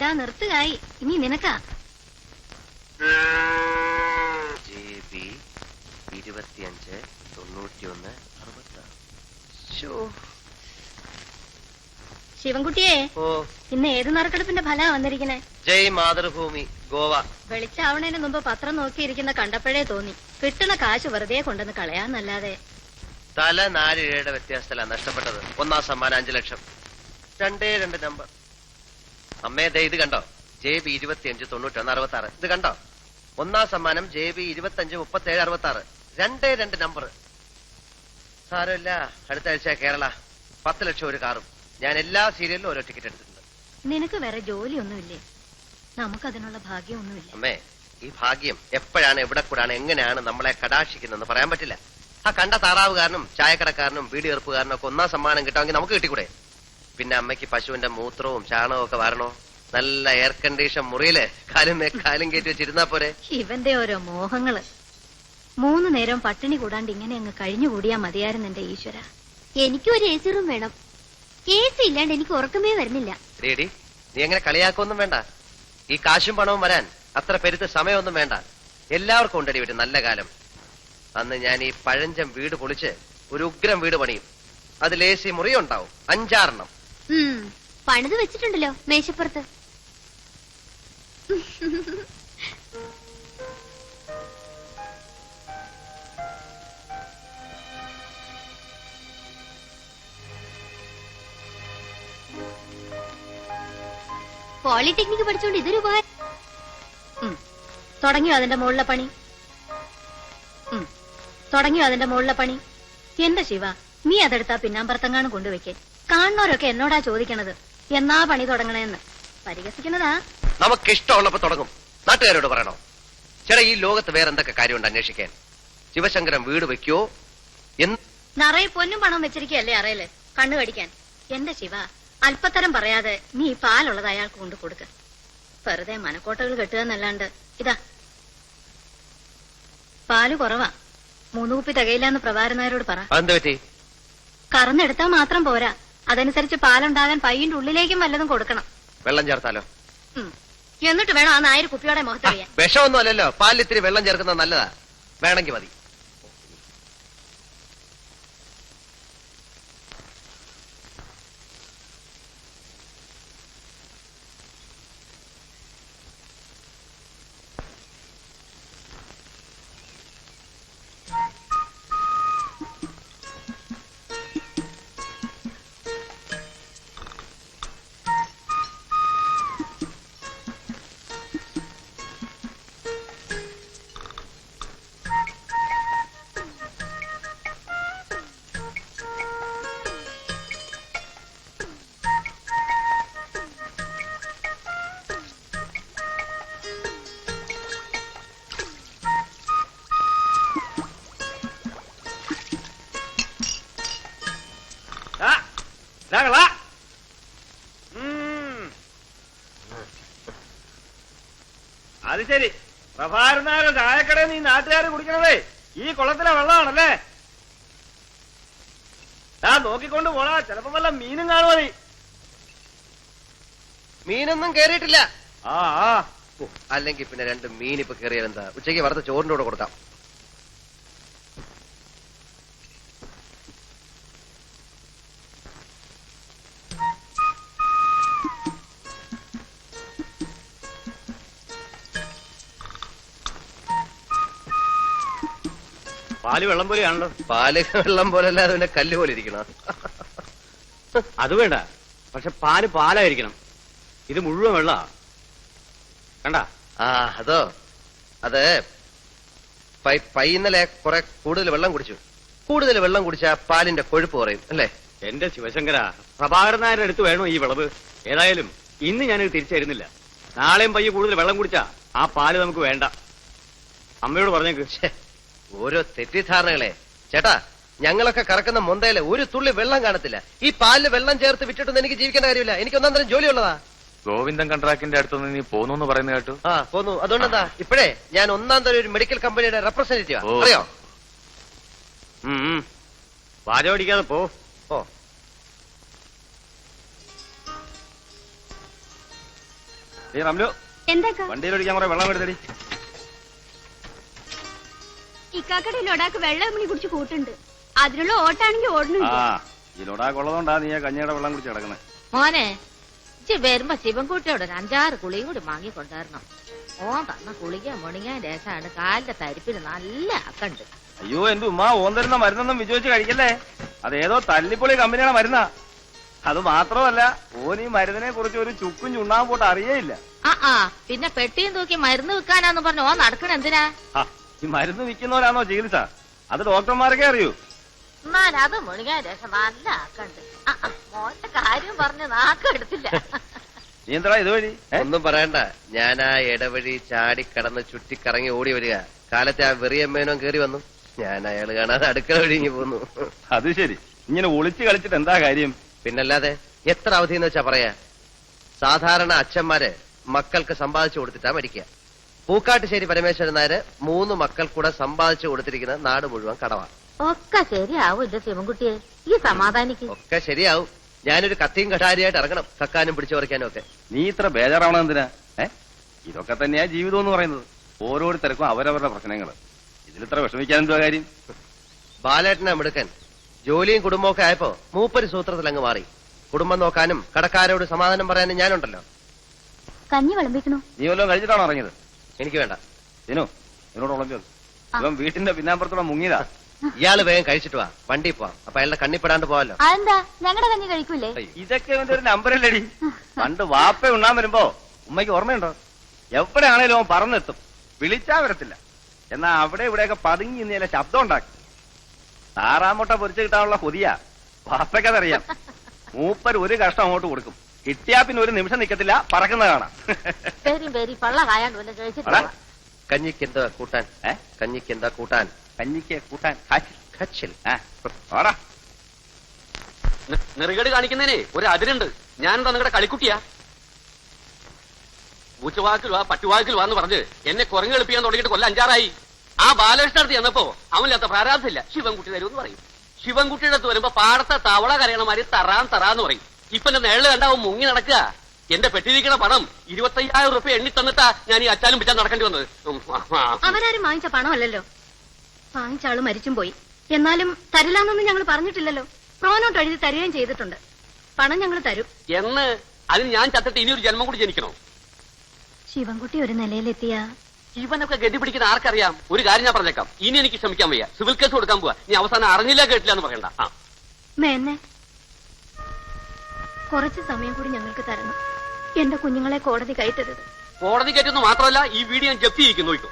ഇതാ നിർത്തുകായി. ഇനി നിനക്കാ. JB 25 91 66. ശിവൻകുട്ടിയെ, ഇന്ന് ഏത് നറുക്കെടുപ്പിന്റെ ഫലാ വന്നിരിക്കണേ? ജയ് മാതൃഭൂമി ഗോവ. വെളിച്ചാവണേന് മുമ്പ് പത്രം നോക്കിയിരിക്കുന്ന കണ്ടപ്പോഴേ തോന്നി കിട്ടുന്ന കാശ് വെറുതെ കൊണ്ടുവന്ന് കളയാന്നല്ലാതെ. തല 4 രൂപയുടെ വ്യത്യാസത്തിലാണ് നഷ്ടപ്പെട്ടത്. ഒന്നാം സമ്മാനം 5 ലക്ഷം. 2 നമ്പർ. അമ്മേ ദേ ഇത് കണ്ടോ? JB 25 91 66. ഇത് കണ്ടോ? ഒന്നാം സമ്മാനം JB 25 37 66. 2 നമ്പർ. സാരമില്ല, അടുത്ത ആഴ്ച കേരള 10 ലക്ഷം ഒരു കാറും. ഞാൻ എല്ലാ സീരിയലിലും ഓരോ ടിക്കറ്റ് എടുത്തിട്ടുണ്ട്. നിനക്ക് വേറെ ജോലിയൊന്നുമില്ലേ? നമുക്കതിനുള്ള ഭാഗ്യമൊന്നുമില്ല. അമ്മേ, ഈ ഭാഗ്യം എപ്പോഴാണ്, എവിടെ കൂടാണ്, എങ്ങനെയാണ് നമ്മളെ കടാക്ഷിക്കുന്നതെന്ന് പറയാൻ പറ്റില്ല. ആ കണ്ട താറാവുകാരനും ചായക്കടക്കാരനും ബീഡി എറുപ്പുകാരനും ഒക്കെ ഒന്നാം സമ്മാനം കിട്ടാമെങ്കിൽ നമുക്ക് കിട്ടിക്കൂടെ? പിന്നെ അമ്മയ്ക്ക് പശുവിന്റെ മൂത്രവും ചാണകവും ഒക്കെ വരണോ? നല്ല എയർ കണ്ടീഷൻ മുറിയില് കാലും കയറ്റി വെച്ചിരുന്നാ പോരെ? ഇവന്റെ ഓരോ മോഹങ്ങള്. 3 നേരം പട്ടിണി കൂടാണ്ട് ഇങ്ങനെ അങ്ങ് കഴിഞ്ഞുകൂടിയാ മതിയായിരുന്നു എന്റെ ഈശ്വര. എനിക്കും ഒരു AC റൂം വേണം. AC ഇല്ലാണ്ട് എനിക്ക് ഉറക്കമേ വരുന്നില്ല. ഡേഡി, നീ എങ്ങനെ കളിയാക്കൊന്നും വേണ്ട. ഈ കാശും പണവും വരാൻ അത്ര പെരുത്ത് സമയമൊന്നും വേണ്ട. എല്ലാവർക്കും ഉണ്ടടി ഒരു നല്ല കാലം. അന്ന് ഞാൻ ഈ പഴഞ്ചം വീട് പൊളിച്ച് ഒരു ഉഗ്രം വീട് പണിയും. അതിൽ AC മുറി ഉണ്ടാവും 5-6 പണിത് വെച്ചിട്ടുണ്ടല്ലോ മേശപ്പുറത്ത്. പോളിടെക്നിക് പഠിച്ചോണ്ട് ഇതൊരു ഉപകാരം. തുടങ്ങിയോ അതിന്റെ മുകളിലെ പണി? എന്റെ ശിവ, നീ അതെടുത്താ പിന്നാമ്പറത്തങ്ങാനും കൊണ്ടുവയ്ക്കേ. കാണുന്നവരൊക്കെ എന്നോടാ ചോദിക്കണത് എന്നാ പണി തുടങ്ങണേന്ന്. പരിഹസിക്കുന്നതാ. നമുക്ക് ഇഷ്ടമുള്ളപ്പോ തുടങ്ങും. നാട്ടുകാരോട് പറയണോ? ചേട്ടാ, ഈ ലോകത്ത് വേറെ എന്തൊക്കെ കാര്യമുണ്ട് അന്വേഷിക്കാൻ? ശിവശങ്കരൻ വീട് വെക്കോ? നിറയെ പൊന്നും പണം വെച്ചിരിക്കല്ലേ അറയില് കണ്ണു കടിക്കാൻ. എന്റെ ശിവ, അല്പത്തരം പറയാതെ നീ പാലുള്ളത് അയാൾക്ക് കൊണ്ട് കൊടുക്ക. വെറുതെ മനക്കോട്ടകൾ കെട്ടുക എന്നല്ലാണ്ട്. ഇതാ പാല് കുറവാ, 3 കുപ്പി തികയില്ലാന്ന് പ്രഭാകരൻ നായരോട് പറ. കറന്നെടുത്താൽ മാത്രം പോരാ, അതനുസരിച്ച് പാലുണ്ടാകാൻ പയ്യന്റെ ഉള്ളിലേക്കും വല്ലതും കൊടുക്കണം. വെള്ളം ചേർത്താലോ? എന്നിട്ട് വേണം ആ നായർ കുപ്പിയോടെ മുഖത്തറിയാൻ. വിഷമൊന്നും അല്ലല്ലോ, പാലിൽ ഇത്തിരി വെള്ളം ചേർക്കുന്നത് നല്ലതാ. വേണമെങ്കിൽ മതി. അത് ശരി, പ്രഭാകരനായ ചായക്കടയിൽ നീ നാട്ടുകാർ കുടിക്കണതേ ഈ കുളത്തിലെ വെള്ളമാണല്ലേ? നോക്കിക്കൊണ്ട് പോടാ, ചിലപ്പോ വല്ല മീനും കാണുമോ? നീ മീനൊന്നും കേറിയിട്ടില്ല. ആ അല്ലെങ്കിൽ പിന്നെ 2 മീൻ ഇപ്പൊ കയറിയാലെന്താ? ഉച്ചയ്ക്ക് വറുത്ത ചോറിന്റെ കൂടെ കൊടുക്കാം. പാല് വെള്ളം പോലെയാണല്ലോ. പാല് വെള്ളം പോലെ അല്ലാതെ കല്ല് പോലെ ഇരിക്കണം. അത് വേണ്ട, പക്ഷെ പാല് പാലായിരിക്കണം. ഇത് മുഴുവൻ വെള്ള കണ്ട. അതോ, അത് ഇന്നലെ കുറെ കൂടുതൽ വെള്ളം കുടിച്ചു. കൂടുതൽ വെള്ളം കുടിച്ചാ പാലിന്റെ കൊഴുപ്പ് കുറയും അല്ലേ? എന്റെ ശിവശങ്കര, പ്രഭാകരൻ നായരുടെ അടുത്ത് വേണോ ഈ വിളവ്? ഏതായാലും ഇന്ന് ഞാനിത് തിരിച്ചരുന്നില്ല. നാളെയും പയ്യെ കൂടുതൽ വെള്ളം കുടിച്ചാ ആ പാല് നമുക്ക് വേണ്ട. അമ്മയോട് പറഞ്ഞേക്ക്. ഓരോ തെറ്റിദ്ധാരണകളെ ചേട്ടാ. ഞങ്ങളൊക്കെ കറക്കുന്ന മൊന്തയില് ഒരു തുള്ളി വെള്ളം കാണത്തില്ല. ഈ പാലില് വെള്ളം ചേർത്ത് വിട്ടിട്ടൊന്നും എനിക്ക് ജീവിക്കേണ്ട കാര്യമില്ല. എനിക്ക് 1 തരം ജോലിയുള്ളതാ. ഗോവിന്ദൻ കൺട്രാക്ടിന്റെ അടുത്തൊന്ന് നീ പോന്നു പറയുന്ന കേട്ടു. പോന്നു. അതുകൊണ്ടെന്താ ഇപ്പോഴേ ഞാൻ 1 തരം ഒരു മെഡിക്കൽ കമ്പനിയുടെ റെപ്രസെന്റേറ്റീവാ. അറിയോ? വാചോടിക്കാതെ പോ. റംലു എന്താക്കാ വണ്ടിയിലൊഴിക്കാൻ കുറെ വെള്ളം എടുത്തടി. ഇക്കാക്കടെ ലൊടാക്ക് വെള്ളം മണി കുടിച്ച് കൂട്ടുണ്ട്. അതിനുള്ള ഓട്ടാണെങ്കിൽ ഓടുന്നുണ്ട്. ഈ ലൊടാക്കുള്ളതുകൊണ്ടാ നീ ആ കഞ്ഞിയുടെ വെള്ളം കുടിച്ച് കിടക്കുന്നത്. മോനെ ഇച്ചി വരുമ്പോ ശിവൻകുട്ടിയോട് ഒരു 5-6 കുളിയും കൂടി വാങ്ങിക്കൊണ്ടുവരണം. ഓൻ തന്ന കുളിക്കാൻ മുണിങ്ങാൻ രസമാണ്. കാലിന്റെ തരിപ്പിന് നല്ല അക്കണ്ട്. അയ്യോ എന്റെ ഉമ്മ ഓൻ തരുന്ന മരുന്നൊന്നും വിജയിച്ച് കഴിക്കല്ലേ. അതേതോ തല്ലിപ്പൊളി കമ്പനിയാണ് മരുന്നാ. അത് മാത്രമല്ല ഓൻ ഈ മരുന്നിനെ കുറിച്ച് ഒരു ചുക്കും ചുണ്ണാൻ പോട്ട് അറിയേയില്ല. പിന്നെ പെട്ടിയും തൂക്കി മരുന്ന് വിൽക്കാനാന്ന് പറഞ്ഞു ഓൻ നടക്കണ എന്തിനാ? ഈ മരുന്ന് വിൽക്കുന്നവരാണോ ചികിത്സ? അത് ഡോക്ടർമാർക്കേ അറിയൂ. എന്നാൽ അത് മുണിങ്ങാൻ രസം നല്ല അക്കണ്ട്. മോന്റെ കാര്യം പറഞ്ഞ് നാക്കെടുത്തില്ല. നീ എന്താ ഇതുവഴി? ഒന്നും പറയണ്ട, ഞാൻ ആ ഇടവഴി ചാടിക്കടന്ന് ചുറ്റിക്കറങ്ങി ഓടി വരിക. കാലത്തെ ആ വെറിയമ്മേനോ കേറി വന്നു. ഞാൻ അയാൾ കാണാതെ അടുക്കള ഒഴുങ്ങി പോന്നു. അത് ശരി, ഇങ്ങനെ ഒളിച്ചു കളിച്ചിട്ട് എന്താ കാര്യം? പിന്നല്ലാതെ എത്ര അവധി എന്ന് വെച്ചാ പറയാ. സാധാരണ അച്ഛന്മാര് മക്കൾക്ക് സമ്പാദിച്ചു കൊടുത്തിട്ടാ മരിക്കുക. പൂക്കാട്ടുശ്ശേരി പരമേശ്വരൻ നായര് 3 മക്കൾ കൂടെ സമ്പാദിച്ചു കൊടുത്തിരിക്കുന്ന നാട് മുഴുവൻ കടവാ. ഒക്കെ ശരിയാവും എന്റെ ശിവൻകുട്ടിയെ, ഈ സമാധാനിക്ക്. ഒക്കെ ശരിയാവും. ഞാനൊരു കത്തിയും കഠാരിയായിട്ട് ഇറങ്ങണം, കക്കാനും പിടിച്ചു പറിക്കാനും ഒക്കെ. നീ ഇത്ര ബേജാറാവണം എന്തിനാ? ഇതൊക്കെ തന്നെയാ ജീവിതം എന്ന് പറയുന്നത്. ഓരോരുത്തർക്കും അവരവരുടെ പ്രശ്നങ്ങൾ. ഇതിലിത്ര വിഷമിക്കാൻ എന്തോ കാര്യം? ബാലേട്ടനെ മിടുക്കൻ. ജോലിയും കുടുംബവും ഒക്കെ ആയപ്പോ മൂപ്പര് സൂത്രത്തിൽ അങ്ങ് മാറി. കുടുംബം നോക്കാനും കടക്കാരോട് സമാധാനം പറയാനും ഞാനുണ്ടല്ലോ. കഞ്ഞി വിളമ്പിക്കണു. നീ വല്ലതും കഴിച്ചിട്ടാണോ ഇറങ്ങിയത്? എനിക്ക് വേണ്ട. ഇതിനോട് ഉളമ്പിയത് ഇവൻ വീട്ടിന്റെ പിന്നാമ്പുറത്തൂടെ മുങ്ങിയതാ. ഇയാള് വേഗം കഴിച്ചിട്ട് വാ, വണ്ടി പോവാം. അപ്പൊ അയാളുടെ കണ്ണിപ്പെടാണ്ട് പോവാലോ. അതെന്താ ഞങ്ങളുടെ കഞ്ഞി കഴിക്കൂലേ? ഇതൊക്കെ ഇവന്റെ ഒരു നമ്പറല്ലടി. പണ്ട് വാപ്പ ഉണ്ണാൻ വരുമ്പോ ഉമ്മയ്ക്ക് ഓർമ്മയുണ്ടോ? എവിടെയാണേലും അവൻ പറന്നെത്തും, വിളിച്ചാ വരത്തില്ല. എന്നാ അവിടെ ഇവിടെയൊക്കെ പതുങ്ങി ഇന്നലെ ശബ്ദം ഉണ്ടാക്കി. താറാമുട്ട പൊരിച്ചു കിട്ടാനുള്ള കൊതിയാ വാപ്പയ്ക്കതറിയാം. മൂപ്പർ ഒരു കഷ്ടം അങ്ങോട്ട് കൊടുക്കും, കിട്ടിയാ പിന്നെ ഒരു നിമിഷം നിക്കത്തില്ല, പറക്കുന്ന കാണാം. പേരി പള്ള കായാണ്ട് വല്ല കഴിച്ചിട്ട് കഞ്ഞിക്ക് എന്താ കൂട്ടാൻ? കഞ്ഞിക്ക് എന്താ കൂട്ടാൻ? കഞ്ഞിക്ക് കൂട്ടാൻ കച്ചിൽ. നെറുകേട് കാണിക്കുന്നതിന് ഒരു അതിരുണ്ട്. ഞാനെന്താ നിങ്ങളുടെ കളിക്കുട്ടിയാ? പൂച്ചവാക്കിൽ വാ പട്ടുവാക്കിൽ വാന്ന് പറഞ്ഞ് എന്നെ കുരങ്ങ് എളുപ്പിക്കാൻ തുടങ്ങിയിട്ട് കൊല്ലം 5-6 ആ ബാലകൃഷ്ണ അടുത്ത് ചെന്നപ്പോ അവനില്ലാത്ത പ്രാരാബ്ധമില്ല. ശിവൻകുട്ടി തരുമെന്ന് പറയും. ശിവൻകുട്ടിയുടെ അടുത്ത് വരുമ്പോ പാടത്തെ തവള കരയണമാതിരി തറാന്ന് പറയും. ഇപ്പൊ എന്റെ നേളില് കണ്ടാവും മുങ്ങി നടക്കുക. എന്റെ പെട്ടിരിക്കണ പണം 25,000 രൂപ എണ്ണി തന്നിട്ടാ ഞാൻ ഈ അച്ചാലും പിച്ചാൻ നടക്കേണ്ടി വന്നത്. അവരാരും വാങ്ങിച്ച പണമല്ലല്ലോ. വാങ്ങിച്ച ആള് മരിച്ചും പോയി. എന്നാലും തരില്ലാന്നൊന്നും ഞങ്ങൾ പറഞ്ഞിട്ടില്ലല്ലോ. പ്രോനോട്ട് എഴുതി തരികയും ചെയ്തിട്ടുണ്ട്. പണം ഞങ്ങൾ തരും എന്ന്. അതിന് ഞാൻ ചത്തിട്ട് ഇനി ഒരു ജന്മം കൂടി ജനിക്കണോ? ശിവൻകുട്ടി ഒരു നിലയിലെത്തിയ ഇവനൊക്കെ ഗതി പിടിക്കുന്ന ആർക്കറിയാം? ഒരു കാര്യം ഞാൻ പറഞ്ഞേക്കാം, ഇനി എനിക്ക് ക്ഷമിക്കാൻ വയ്യ. സിവിൽ കേസ് കൊടുക്കാൻ പോവാ. നീ അവസാനം അറിഞ്ഞില്ല കേട്ടില്ല എന്ന് പറയണ്ട. മേന്നെ കുറച്ച് സമയം കൂടി ഞങ്ങൾക്ക് തരണം. എന്റെ കുഞ്ഞുങ്ങളെ കോടതി കയറ്റരുത്. കോടതി കയറ്റുന്നു മാത്രമല്ല, ഈ വീഡിയോ ഞാൻ ജപ്തി ചെയ്യിക്കുന്നു. നോക്കൂ.